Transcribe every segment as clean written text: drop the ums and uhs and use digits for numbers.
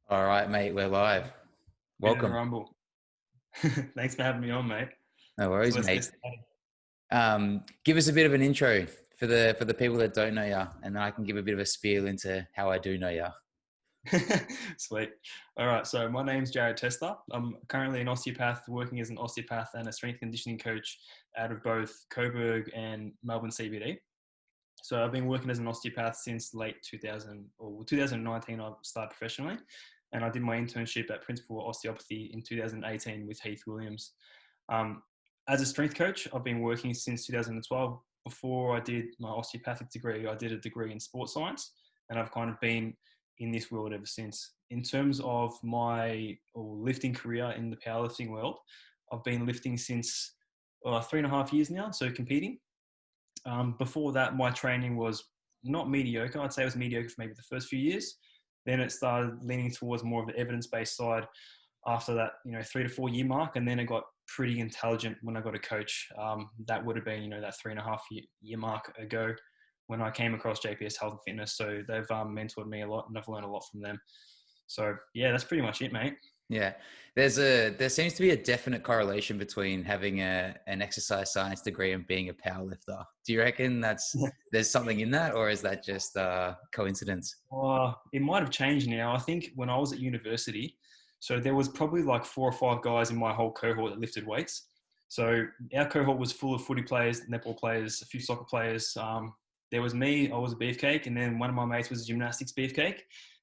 All right, mate, we're live. Ready to Welcome. rumble. Thanks for having me on, mate. No So worries, let's get mate. started. Give us a bit of an intro for the people that don't know you, and then I can give a bit of a spiel into how I do know you. Sweet. All right. So my name's Jarrod Testa. I'm currently an osteopath, working as an osteopath and a strength conditioning coach out of both Coburg and Melbourne CBD. So I've been working as an osteopath since late 2000 or 2019. I started professionally, and I did my internship at Principle4 Osteopathy in 2018 with Heath Williams. Um, as a strength coach, I've been working since 2012. Before I did my osteopathic degree, I did a degree in sports science, and I've kind of been in this world ever since. In terms of my lifting career in the powerlifting world, I've been lifting since 3.5 years now, so competing. Before that, my training was not mediocre. I'd say it was mediocre for maybe the first few years. Then it started leaning towards more of the evidence-based side after that, 3 to 4 year mark. And then it got pretty intelligent when I got a coach. That would have been, that 3.5 year mark ago when I came across JPS Health and Fitness. So they've mentored me a lot and I've learned a lot from them. So yeah, that's pretty much it, mate. Yeah, there seems to be a definite correlation between having an exercise science degree and being a power lifter. Do you reckon there's something in that, or is that just coincidence? It might have changed now. I think when I was at university, so there was probably like 4 or 5 guys in my whole cohort that lifted weights. So our cohort was full of footy players, netball players, a few soccer players. There was me, I was a beefcake, and then one of my mates was a gymnastics beefcake.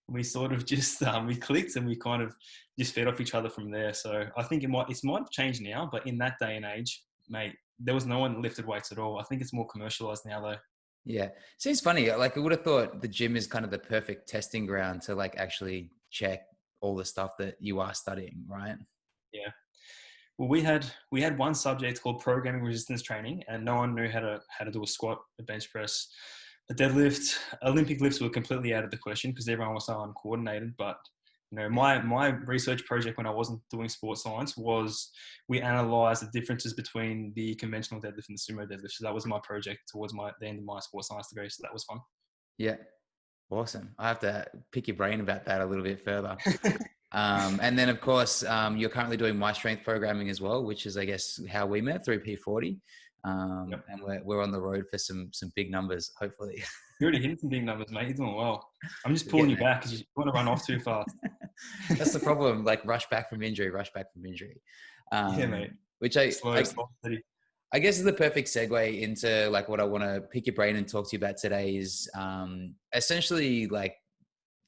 We sort of just we clicked and we kind of just fed off each other from there. So I think it might have changed now, but in that day and age, mate, there was no one that lifted weights at all. I think it's more commercialized now though. Yeah, seems funny. Like I would have thought the gym is kind of the perfect testing ground to like actually check all the stuff that you are studying, right? Yeah. Well, we had one subject called programming resistance training, and no one knew how to do a squat, a bench press, a deadlift. Olympic lifts were completely out of the question because everyone was so uncoordinated. But my research project when I wasn't doing sports science was we analysed the differences between the conventional deadlift and the sumo deadlift. So that was my project towards the end of my sports science degree. So that was fun. Yeah, awesome. I have to pick your brain about that a little bit further. And then, of course, you're currently doing my strength programming as well, which is, I guess, how we met through P40. Yep. And we're on the road for some big numbers, hopefully. You already hit some big numbers, mate. You're doing well. I'm just We're pulling getting you back because you want to run off too fast. there. That's the problem. Like rush back from injury, rush back from injury. Yeah, mate. Which Slow, slow, steady. I guess is the perfect segue into like what I want to pick your brain and talk to you about today is essentially like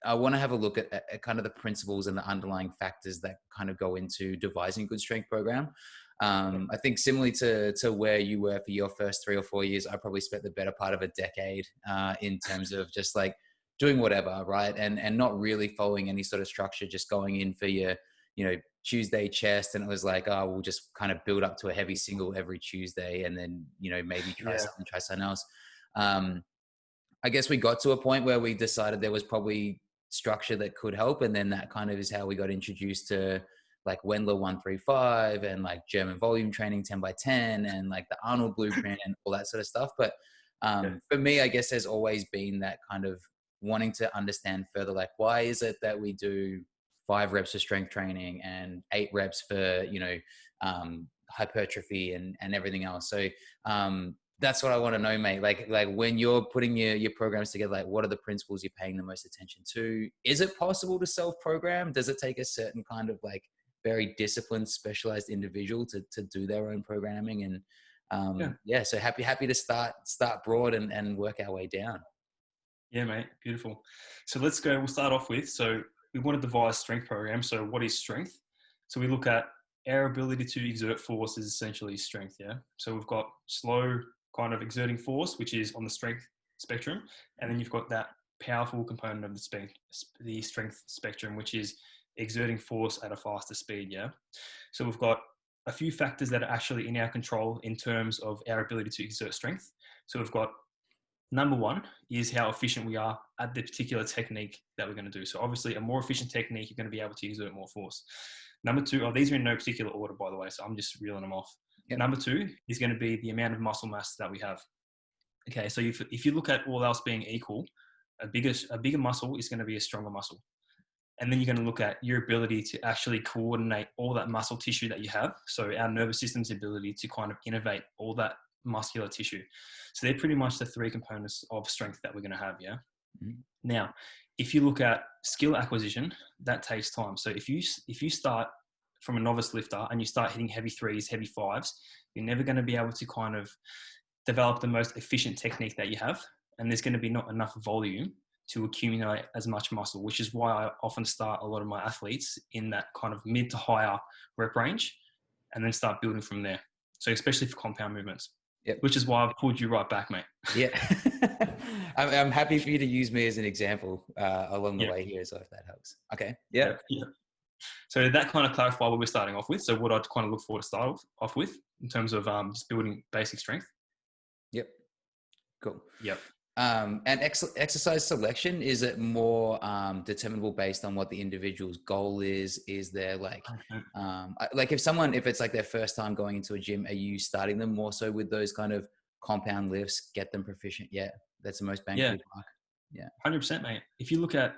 I want to have a look at kind of the principles and the underlying factors that kind of go into devising a good strength program. I think similarly to where you were for your first 3 or 4 years, I probably spent the better part of a decade in terms of just like doing whatever, right? And not really following any sort of structure, just going in for your, Tuesday chest. And it was like, oh, we'll just kind of build up to a heavy single every Tuesday and then, maybe Yeah. try something else. Um, I guess we got to a point where we decided there was probably structure that could help. And then that kind of is how we got introduced to like Wendler 135 and like German volume training 10 by 10 and like the Arnold blueprint and all that sort of stuff. But Yeah. for me, I guess there's always been that kind of wanting to understand further, like why is it that we do 5 reps for strength training and 8 reps for, hypertrophy and everything else. So that's what I want to know, mate. Like when you're putting your programs together, like what are the principles you're paying the most attention to? Is it possible to self-program? Does it take a certain kind of like very disciplined, specialized individual to do their own programming? And Yeah. yeah, so happy to start broad and work our way down. Yeah, mate. Beautiful. So let's go. We'll start off with, so we want to devise strength program. So what is strength? So we look at our ability to exert force is essentially strength. Yeah. So we've got slow kind of exerting force, which is on the strength spectrum. And then you've got that powerful component of the strength spectrum, which is exerting force at a faster speed. Yeah. So we've got a few factors that are actually in our control in terms of our ability to exert strength. So we've got number one is how efficient we are at the particular technique that we're going to do. So obviously a more efficient technique, you're going to be able to exert more force. Number two, these are in no particular order, by the way, so I'm just reeling them off. Yep. Number two is going to be the amount of muscle mass that we have. Okay, so if you look at all else being equal, a bigger muscle is going to be a stronger muscle. And then you're going to look at your ability to actually coordinate all that muscle tissue that you have. So our nervous system's ability to kind of innovate all that muscular tissue. So they're pretty much the three components of strength that we're going to have. Yeah. Mhm. Now, if you look at skill acquisition, that takes time. So if you start from a novice lifter and you start hitting heavy threes, heavy fives, you're never going to be able to kind of develop the most efficient technique that you have. And there's going to be not enough volume to accumulate as much muscle, which is why I often start a lot of my athletes in that kind of mid to higher rep range and then start building from there. So especially for compound movements, Yep. which is why I've pulled you right back, mate. Yeah. I'm happy for you to use me as an example along the Yeah. way here, so if that helps. Okay. Yeah. Yeah. So that kind of clarifies what we're starting off with. So what I'd kind of look forward to start off with in terms of just building basic strength. Yep. Cool. Yep. And exercise selection, is it more determinable based on what the individual's goal is? Is there like if it's like their first time going into a gym, are you starting them more so with those kind of compound lifts, get them proficient? Yeah, that's the most bang for your buck. Yeah, 100%, mate. If you look at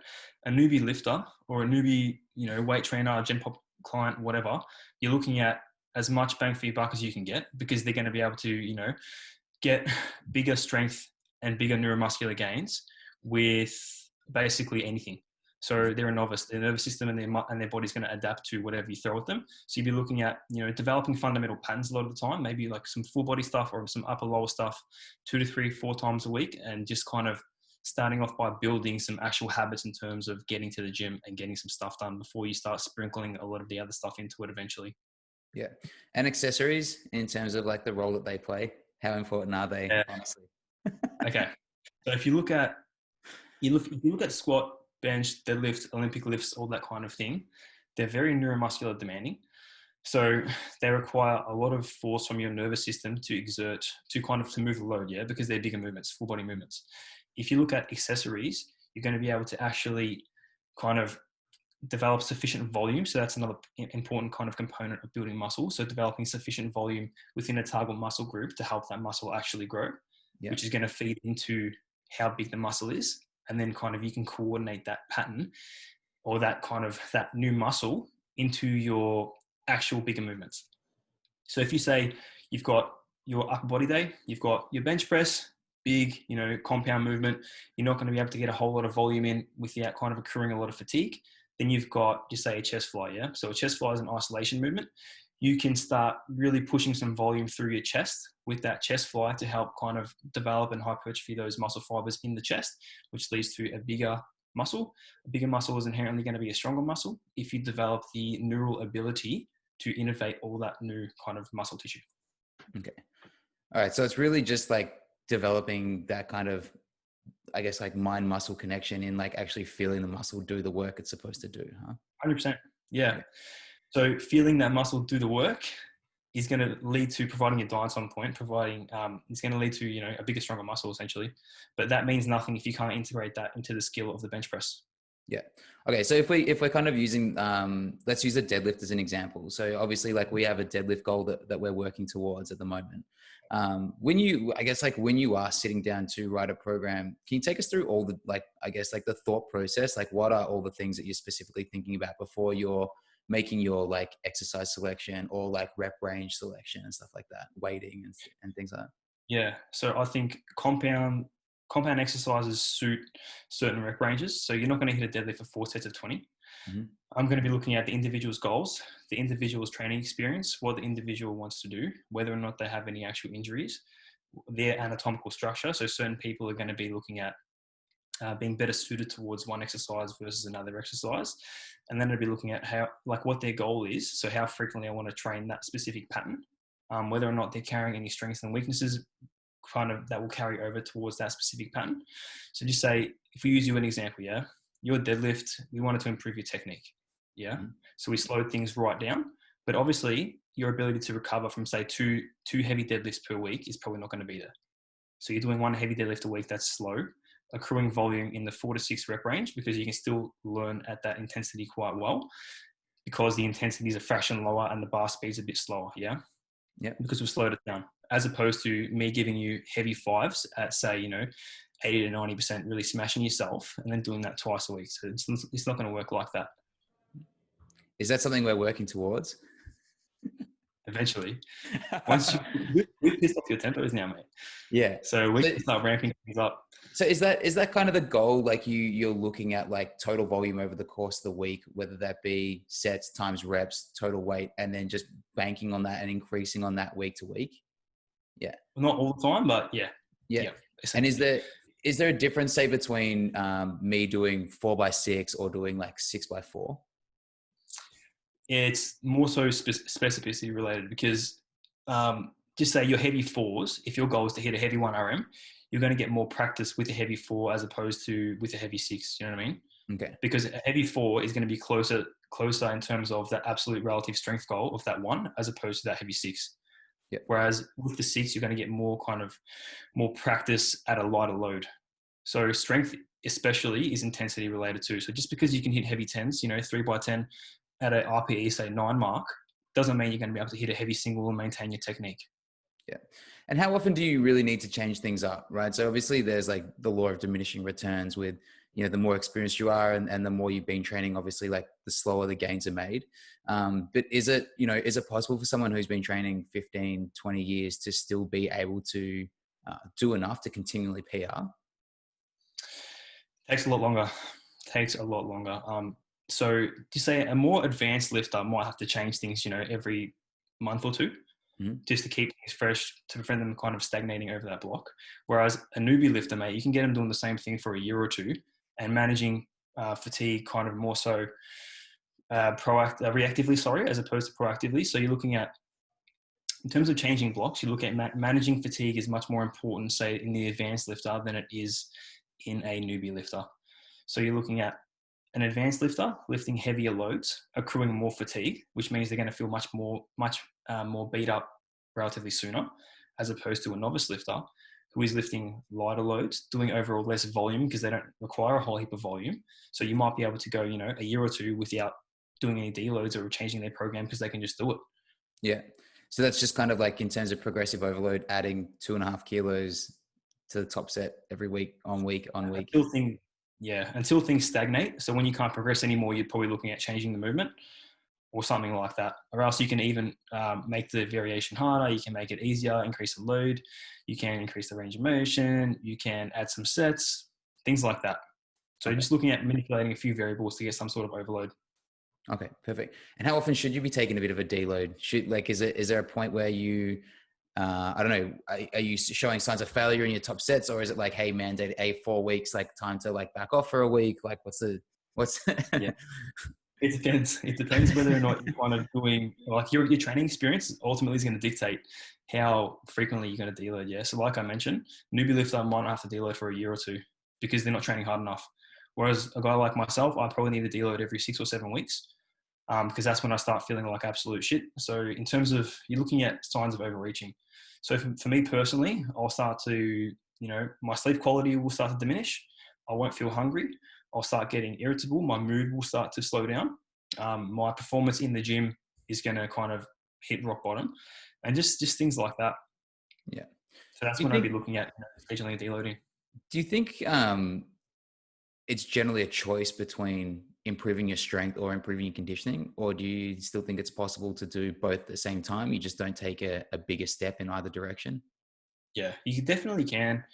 a newbie lifter or a newbie, weight trainer, gen pop client, whatever, you're looking at as much bang for your buck as you can get, because they're going to be able to, get bigger strength and bigger neuromuscular gains with basically anything. So they're a novice. Their nervous system and their body's going to adapt to whatever you throw at them. So you'd be looking at, developing fundamental patterns a lot of the time, maybe like some full body stuff or some upper lower stuff 2 to 3, 4 times a week, and just kind of starting off by building some actual habits in terms of getting to the gym and getting some stuff done before you start sprinkling a lot of the other stuff into it eventually. Yeah. And accessories in terms of like the role that they play, how important are they, honestly? Okay. So if you look at squat, bench, deadlift, Olympic lifts, all that kind of thing, they're very neuromuscular demanding. So they require a lot of force from your nervous system to exert, to move the load, because they're bigger movements, full body movements. If you look at accessories, you're going to be able to actually kind of develop sufficient volume. So that's another important kind of component of building muscle. So developing sufficient volume within a target muscle group to help that muscle actually grow, which is going to feed into how big the muscle is. And then kind of you can coordinate that pattern or that new muscle into your actual bigger movements. So if you say you've got your upper body day, you've got your bench press, big, compound movement, you're not going to be able to get a whole lot of volume in without kind of accruing a lot of fatigue. Then you've got, just say, a chest fly, So a chest fly is an isolation movement. You can start really pushing some volume through your chest with that chest fly to help kind of develop and hypertrophy those muscle fibers in the chest, which leads to a bigger muscle. A bigger muscle is inherently going to be a stronger muscle if you develop the neural ability to innovate all that new kind of muscle tissue. Okay. All right. So it's really just like developing that kind of, I guess, like mind muscle connection in like actually feeling the muscle do the work it's supposed to do, huh? 100%. Yeah. So feeling that muscle do the work is going to lead to providing your diet's on point, it's going to lead to, a bigger, stronger muscle essentially. But that means nothing if you can't integrate that into the skill of the bench press. Yeah. Okay. So if we're kind of using, let's use a deadlift as an example. So obviously like we have a deadlift goal that we're working towards at the moment. When you are sitting down to write a program, can you take us through all the, the thought process? Like what are all the things that you're specifically thinking about before you're making your like exercise selection or like rep range selection and stuff like that, weighting and things like that? Yeah. So I think compound exercises suit certain rep ranges. So you're not going to hit a deadlift for 4 sets of 20. Mm-hmm. I'm going to be looking at the individual's goals, the individual's training experience, what the individual wants to do, whether or not they have any actual injuries, their anatomical structure. So certain people are going to be looking at being better suited towards one exercise versus another exercise. And then I'll be looking at what their goal is. So how frequently I want to train that specific pattern, whether or not they're carrying any strengths and weaknesses kind of that will carry over towards that specific pattern. So just say, if we use you an example, your deadlift, we wanted to improve your technique. Mm-hmm. So we slowed things right down, but obviously your ability to recover from say two heavy deadlifts per week is probably not going to be there. So you're doing one heavy deadlift a week that's slow, accruing volume in the 4 to 6 rep range, because you can still learn at that intensity quite well because the intensity is a fraction lower and the bar speed's a bit slower. Yeah. Because we've slowed it down, as opposed to me giving you heavy fives at say, 80 to 90% really smashing yourself and then doing that twice a week. So it's not going to work like that. Is that something we're working towards? Eventually, we've pissed off your tempos now, mate. Yeah. So we can start ramping things up. So is that kind of the goal? Like you're looking at like total volume over the course of the week, whether that be sets times reps, total weight, and then just banking on that and increasing on that week to week? Yeah. Not all the time, but yeah. Yeah. And is there a difference, say, between me doing 4x6 or doing like 6x4? It's more so specificity related because just say your heavy fours, if your goal is to hit a heavy 1RM, you're going to get more practice with a heavy 4 as opposed to with a heavy 6. You know what I mean? Okay. Because a heavy 4 is going to be closer in terms of that absolute relative strength goal of that 1 as opposed to that heavy 6. Yep. Whereas with the 6, you're going to get more practice at a lighter load. So strength especially is intensity related too. So just because you can hit heavy 10s, 3x10 at a RPE, say 9 mark, doesn't mean you're going to be able to hit a heavy single and maintain your technique. Yeah. And how often do you really need to change things up, right? So obviously there's like the law of diminishing returns with, the more experienced you are and the more you've been training, obviously like the slower the gains are made. But is it possible for someone who's been training 15, 20 years to still be able to do enough to continually PR? Takes a lot longer. So to say a more advanced lifter might have to change things, every month or two, just to keep things fresh, to prevent them kind of stagnating over that block. Whereas a newbie lifter, mate, you can get them doing the same thing for a year or two and managing fatigue kind of more so reactively, as opposed to proactively. So you're looking at, in terms of changing blocks, you look at managing fatigue is much more important, say, in the advanced lifter than it is in a newbie lifter. So you're looking at an advanced lifter lifting heavier loads, accruing more fatigue, which means they're going to feel much more beat up relatively sooner, as opposed to a novice lifter who is lifting lighter loads, doing overall less volume because they don't require a whole heap of volume. So you might be able to go, a year or two without doing any deloads or changing their program because they can just do it. Yeah. So that's just kind of like in terms of progressive overload, adding 2.5 kilos to the top set every week on week. Until things stagnate. So when you can't progress anymore, you're probably looking at changing the movement or something like that. Or else you can even make the variation harder. You can make it easier, increase the load. You can increase the range of motion. You can add some sets, things like that. So you're just looking at manipulating a few variables to get some sort of overload. Okay, perfect. And how often should you be taking a bit of a deload? Is there a point where you, I don't know, are you showing signs of failure in your top sets, or is it like, hey, mandate 4 weeks, like time to like back off for a week? Like what's Yeah. It depends whether or not you're kind of doing, like your training experience ultimately is going to dictate how frequently you're going to deload. Yeah. So like I mentioned, newbie lifter might not have to deload for a year or two because they're not training hard enough. Whereas a guy like myself, I probably need to deload every 6 or 7 weeks. Because that's when I start feeling like absolute shit. So in terms of, you're looking at signs of overreaching. So for me personally, I'll start to, my sleep quality will start to diminish. I won't feel hungry. I'll start getting irritable. My mood will start to slow down. My performance in the gym is going to kind of hit rock bottom, and just things like that. Yeah. So that's when I'd be looking at occasionally deloading. Do you think it's generally a choice between improving your strength or improving your conditioning, or do you still think it's possible to do both at the same time? You just don't take a bigger step in either direction? Yeah, you definitely can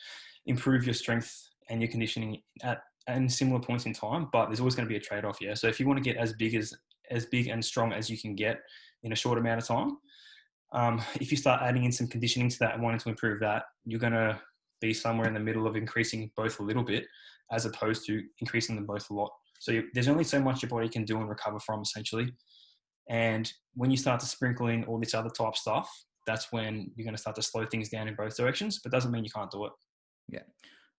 improve your strength and your conditioning at similar points in time, but there's always going to be a trade-off. Yeah. So if you want to get as big and strong as you can get in a short amount of time, if you start adding in some conditioning to that and wanting to improve that, you're going to be somewhere in the middle of increasing both a little bit as opposed to increasing them both a lot. So there's only so much your body can do and recover from, essentially. And when you start to sprinkle in all this other type stuff, that's when you're going to start to slow things down in both directions, but doesn't mean you can't do it. Yeah.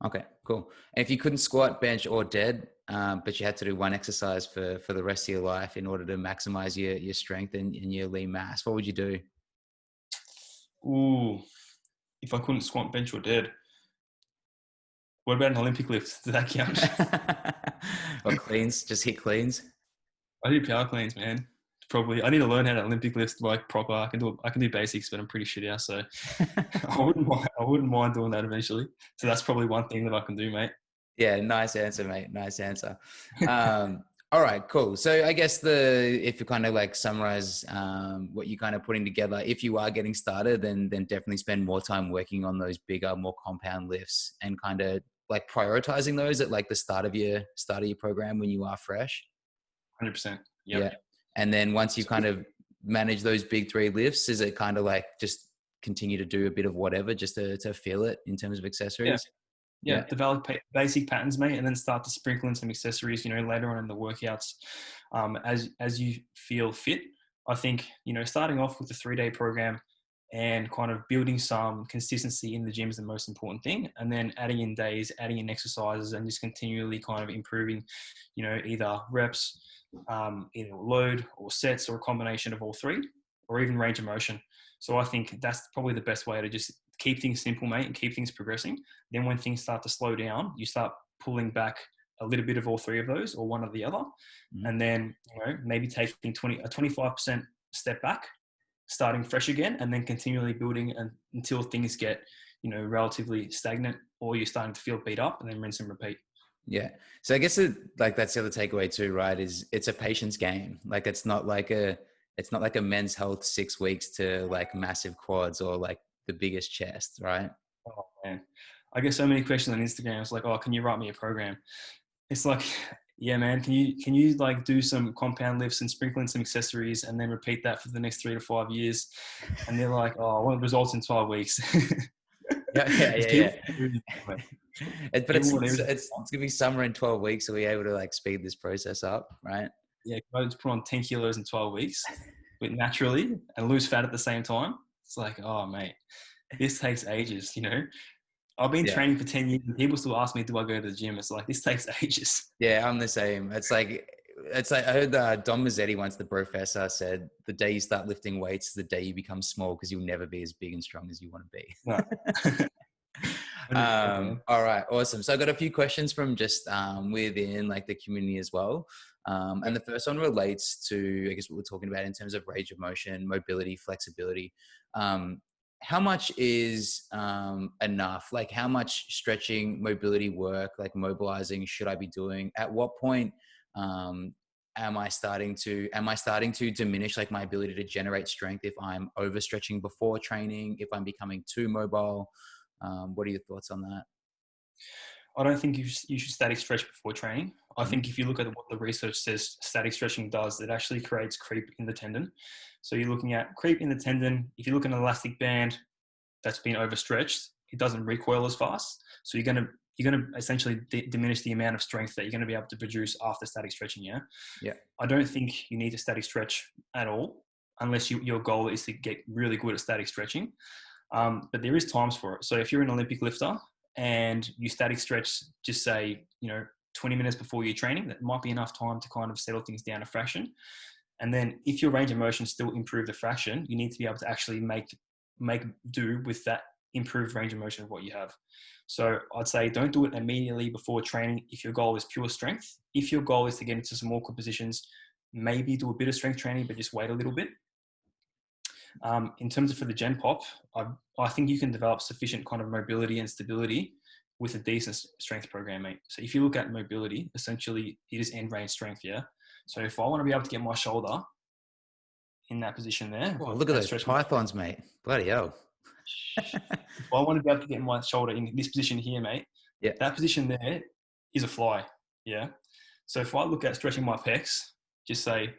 Okay, cool. And if you couldn't squat, bench, or dead, but you had to do one exercise for the rest of your life in order to maximize your strength and your lean mass, what would you do? Ooh, if I couldn't squat, bench, or dead. What about an Olympic lift? Does that count? Or cleans? Just hit cleans? I do power cleans, man. Probably. I need to learn how to Olympic lift like proper. I can do basics, but I'm pretty shit now. So I wouldn't mind doing that eventually. So that's probably one thing that I can do, mate. Yeah, nice answer, mate. Nice answer. All right, cool. So I guess if you kind of like summarize what you're kind of putting together, if you are getting started, then definitely spend more time working on those bigger, more compound lifts and kind of like prioritizing those at like the start of your program when you are fresh. 100%. Yep. Yeah. And then once you So, kind of manage those big three lifts, is it kind of like just continue to do a bit of whatever just to feel it in terms of yeah. accessories? Yeah, Yeah. develop basic patterns, mate, and then start to sprinkle in some accessories, later on in the workouts, as you feel fit. I think, starting off with the 3-day program and kind of building some consistency in the gym is the most important thing. And then adding in days, adding in exercises, and just continually kind of improving, either reps, either load or sets or a combination of all three, or even range of motion. So I think that's probably the best way to just keep things simple, mate, and keep things progressing. Then when things start to slow down, you start pulling back a little bit of all three of those or one or the other. Mhm. And then, maybe taking a 25% step back, starting fresh again, and then continually building until things get, relatively stagnant or you're starting to feel beat up, and then rinse and repeat. Yeah. So I guess like that's the other takeaway too, right? Is it's a patience game. Like it's not like a men's health 6 weeks to like massive quads or like the biggest chest, right? Oh, man. I get so many questions on Instagram. It's like, oh, can you write me a program? It's like, yeah, man, can you like do some compound lifts and sprinkle in some accessories and then repeat that for the next 3 to 5 years? And they're like, oh, I want results in 12 weeks. Yeah, yeah, Because yeah, people, yeah. But people it's, want it's everything. it's it's gonna be summer in 12 weeks. Are we able to like speed this process up, right? Yeah, I just put on 10 kilos in 12 weeks, but naturally and lose fat at the same time. It's like, oh, mate, this takes ages. I've been Yeah. training for 10 years and people still ask me, do I go to the gym? It's like, this takes ages. Yeah, I'm the same. It's like I heard Don Mazzetti once, the professor, said the day you start lifting weights is the day you become small because you'll never be as big and strong as you want to be. No. 100%, man. All right, awesome. So I got a few questions from just within like the community as well. And the first one relates to, I guess, what we're talking about in terms of range of motion, mobility, flexibility. How much is enough? Like how much stretching, mobility work, like mobilizing should I be doing? At what point am I starting to diminish like my ability to generate strength if I'm overstretching before training, if I'm becoming too mobile? What are your thoughts on that? I don't think you should static stretch before training. I Mhm. think if you look at what the research says static stretching does, it actually creates creep in the tendon. So you're looking at creep in the tendon. If you look at an elastic band that's been overstretched, it doesn't recoil as fast. So you're gonna essentially diminish the amount of strength that you're going to be able to produce after static stretching. Yeah, Yeah. I don't think you need to static stretch at all unless your goal is to get really good at static stretching. But there is times for it. So if you're an Olympic lifter and you static stretch, just say, 20 minutes before your training, that might be enough time to kind of settle things down a fraction. And then if your range of motion still improve the fraction, you need to be able to actually make do with that improved range of motion of what you have. So I'd say don't do it immediately before training if your goal is pure strength. If your goal is to get into some awkward positions, maybe do a bit of strength training, but just wait a little bit. In terms of for the Gen Pop, I think you can develop sufficient kind of mobility and stability with a decent strength program, mate. So if you look at mobility, essentially it is end range strength, yeah? So if I want to be able to get my shoulder in that position there, Oh, look at that those stretch, pythons, mate. Bloody hell. if I want to be able to get my shoulder in this position here, mate, Yeah. that position there is a fly, yeah? So if I look at stretching my pecs, just say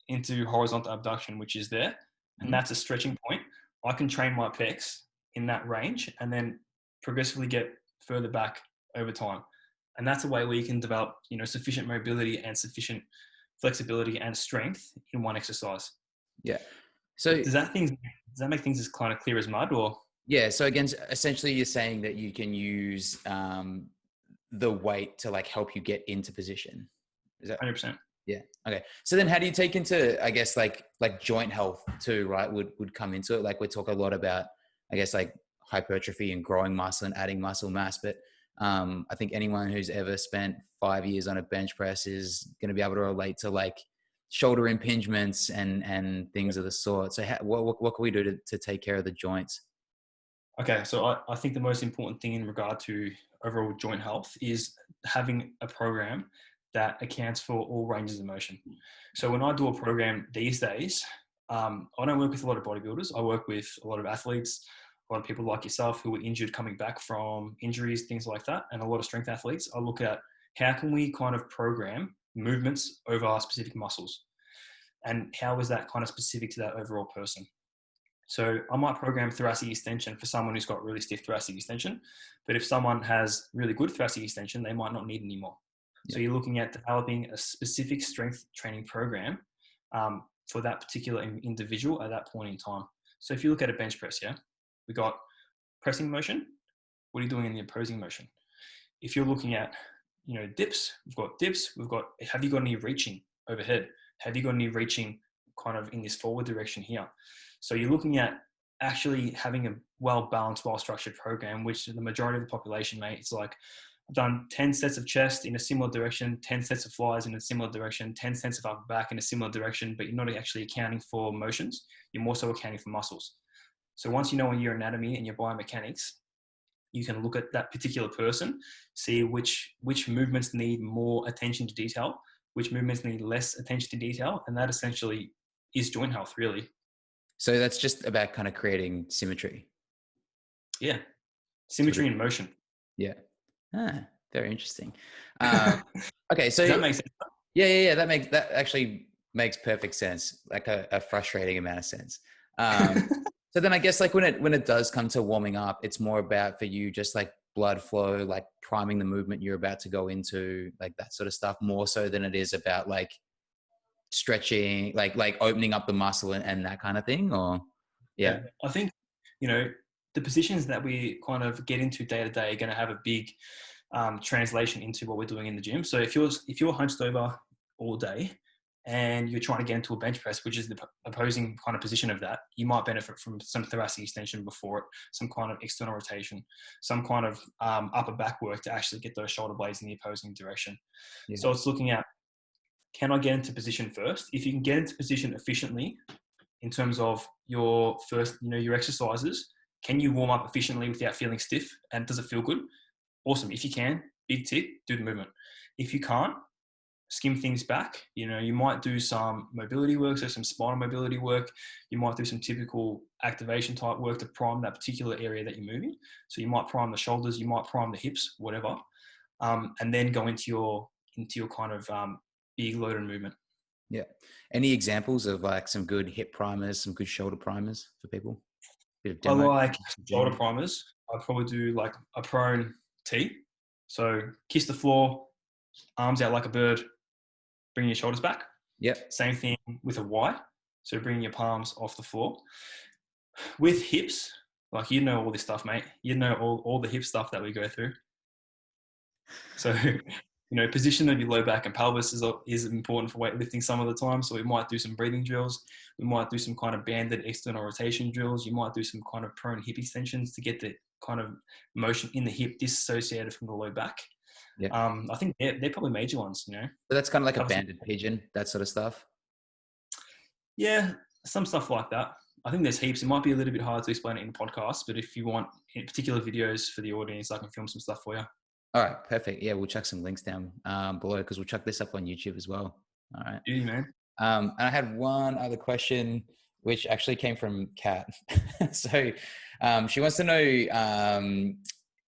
into horizontal abduction, which is there, and Mhm. that's a stretching point, I can train my pecs in that range and then progressively get further back over time. And that's a way where you can develop, sufficient mobility and sufficient flexibility and strength in one exercise. Yeah. So Does that make things as kind of clear as mud, or? yeah. So again, essentially you're saying that you can use the weight to like help you get into position. Is that? 100%. Yeah. Okay. So then how do you take into, I guess, like joint health too, right? Would come into it. Like we talk a lot about, I guess, like hypertrophy and growing muscle and adding muscle mass. But I think anyone who's ever spent 5 years on a bench press is going to be able to relate to like shoulder impingements and things of the sort. So what can we do to take care of the joints? Okay, so I think the most important thing in regard to overall joint health is having a program that accounts for all ranges of motion. So when I do a program these days, I don't work with a lot of bodybuilders. I work with a lot of athletes, a lot of people like yourself who were injured coming back from injuries, things like that, and a lot of strength athletes. I look at how can we kind of program movements over our specific muscles, and how is that kind of specific to that overall person. So I might program thoracic extension for someone who's got really stiff thoracic extension, but if someone has really good thoracic extension, they might not need any more. Yeah. So you're looking at developing a specific strength training program for that particular individual at that point in time. So if you look at a bench press, yeah, we got pressing motion. What are you doing in the opposing motion? If you're looking at, dips, we've got dips. Have you got any reaching overhead? Have you got any reaching kind of in this forward direction here? So you're looking at actually having a well-balanced, well-structured program, which the majority of the population, mate, it's like, I've done 10 sets of chest in a similar direction, 10 sets of flies in a similar direction, 10 sets of upper back in a similar direction, but you're not actually accounting for motions. You're more so accounting for muscles. So once you know your anatomy and your biomechanics, you can look at that particular person, see which movements need more attention to detail, which movements need less attention to detail, and that essentially is joint health, really. So that's just about kind of creating symmetry. Yeah, symmetry in motion. Yeah. Very interesting. Okay, so Does that make sense? yeah. That actually makes perfect sense. Like a frustrating amount of sense. So then I guess like when it does come to warming up, it's more about for you just like blood flow, like priming the movement you're about to go into, like that sort of stuff, more so than it is about like stretching, like opening up the muscle and that kind of thing. Or yeah. I think the positions that we kind of get into day to day are going to have a big translation into what we're doing in the gym. So if you're hunched over all day and you're trying to get into a bench press, which is the opposing kind of position of that, you might benefit from some thoracic extension before it, some kind of external rotation, some kind of upper back work to actually get those shoulder blades in the opposing direction. Yeah. So it's looking at, can I get into position first? If you can get into position efficiently in terms of your first, your exercises, can you warm up efficiently without feeling stiff? And does it feel good? Awesome. If you can, big tick, do the movement. If you can't, skim things back. You might do some mobility work, so some spinal mobility work. You might do some typical activation type work to prime that particular area that you're moving. So you might prime the shoulders, you might prime the hips, whatever, and then go into your kind of big loaded movement. Yeah. Any examples of like some good hip primers, some good shoulder primers for people? Bit of I demo. like shoulder primers. I'd probably do like a prone T. So kiss the floor, arms out like a bird, bring your shoulders back. Yep. Same thing with a Y. So bringing your palms off the floor. With hips, like all this stuff, mate. All the hip stuff that we go through. So, position of your low back and pelvis is important for weightlifting some of the time. So we might do some breathing drills. We might do some kind of banded external rotation drills. You might do some kind of prone hip extensions to get the kind of motion in the hip disassociated from the low back. Yeah. I think they're probably major ones, So that's kind of like a banded pigeon, that sort of stuff. Yeah, some stuff like that. I think there's heaps. It might be a little bit hard to explain it in the podcast, but if you want particular videos for the audience, I can film some stuff for you. All right, perfect. Yeah, we'll chuck some links down below because we'll chuck this up on YouTube as well. All right. Yeah, man. And I had one other question, which actually came from Kat. So she wants to know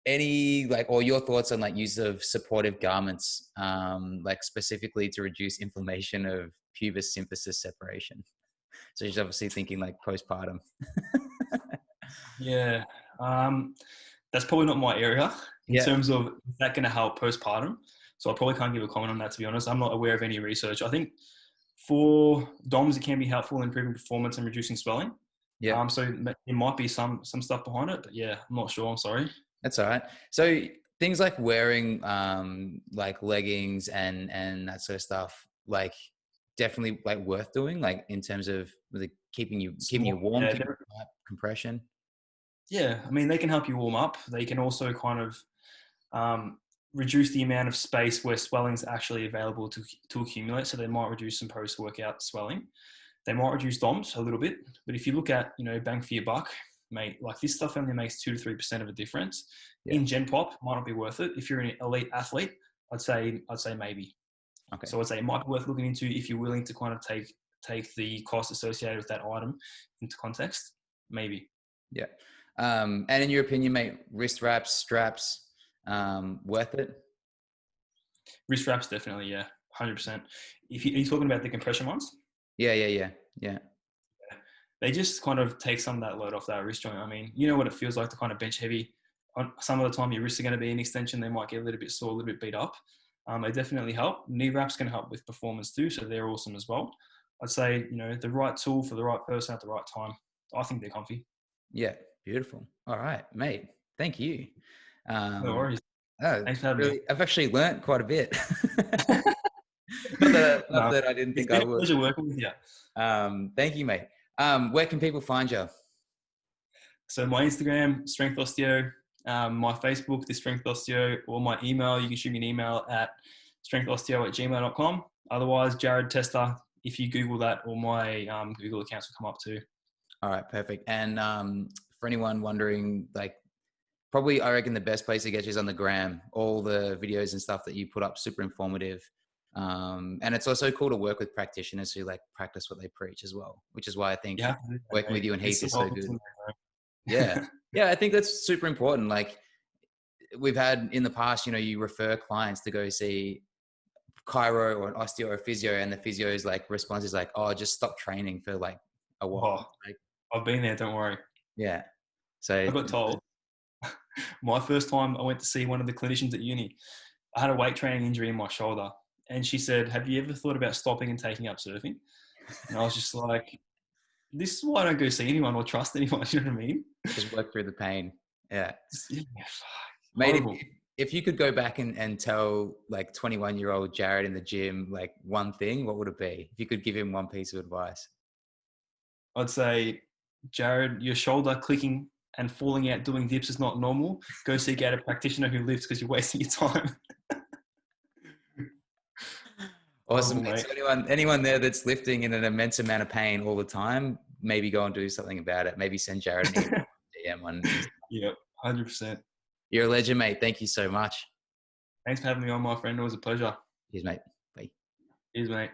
any or your thoughts on like use of supportive garments, like specifically to reduce inflammation of pubis symphysis separation. So she's obviously thinking like postpartum. Yeah. That's probably not my area in terms of is that going to help postpartum. So I probably can't give a comment on that, to be honest. I'm not aware of any research. I think for DOMs, it can be helpful in improving performance and reducing swelling. Yeah. So there might be some stuff behind it, but yeah, I'm not sure. I'm sorry. That's all right. So things like wearing like leggings and that sort of stuff, like definitely like worth doing, like in terms of keeping you warm, compression. Yeah, I mean, they can help you warm up. They can also kind of reduce the amount of space where swelling is actually available to accumulate. So they might reduce some post-workout swelling. They might reduce DOMS a little bit, but if you look at, bang for your buck, mate, like this stuff only makes 2 to 3% of a difference. Yeah. In Gen Pop, might not be worth it. If you're an elite athlete, I'd say maybe. Okay. So I'd say it might be worth looking into if you're willing to kind of take the cost associated with that item into context, maybe. Yeah. And in your opinion, mate, wrist wraps, straps, worth it? Wrist wraps, definitely, yeah, 100%. Are you talking about the compression ones? Yeah. They just kind of take some of that load off that wrist joint. I mean, you know what it feels like to kind of bench heavy. Some of the time your wrists are going to be in extension. They might get a little bit sore, a little bit beat up. They definitely help. Knee wraps can help with performance too, so they're awesome as well. I'd say, the right tool for the right person at the right time. I think they're comfy. Yeah, beautiful. All right, mate. Thank you. No worries. Oh, Thanks for having me. I've actually learnt quite a bit. Not that I didn't think I would. It's been a pleasure working with you. Thank you, mate. Where can people find you? So my Instagram, Strength Osteo, my Facebook, The Strength Osteo, or my email, you can shoot me an email at strengthosteo@gmail.com. Otherwise, Jarrod Testa, if you Google that, all my Google accounts will come up too. All right, perfect. And for anyone wondering, like, probably I reckon the best place to get you is on the gram. All the videos and stuff that you put up, super informative. And it's also cool to work with practitioners who like practice what they preach as well, which is why I think working with you and Heath is so good. Yeah. Yeah. I think that's super important. Like we've had in the past, you refer clients to go see chiro or an osteo or a physio, and the physio's like response is like, oh, just stop training for like a while. Like, I've been there. Don't worry. Yeah. So I got told my first time I went to see one of the clinicians at uni, I had a weight training injury in my shoulder. And she said, have you ever thought about stopping and taking up surfing? And I was just like, this is why I don't go see anyone or trust anyone. You know what I mean? Just work through the pain. Yeah. Mate, if you could go back and tell like 21-year-old Jarrod in the gym, like one thing, what would it be? If you could give him one piece of advice. I'd say, Jarrod, your shoulder clicking and falling out doing dips is not normal. Go seek out a practitioner who lifts because you're wasting your time. Awesome. So anyone there that's lifting in an immense amount of pain all the time, maybe go and do something about it. Maybe send Jarrod an DM on Instagram. Yep, 100%. You're a legend, mate. Thank you so much. Thanks for having me on, my friend. It was a pleasure. Cheers, mate. Bye. Cheers, mate.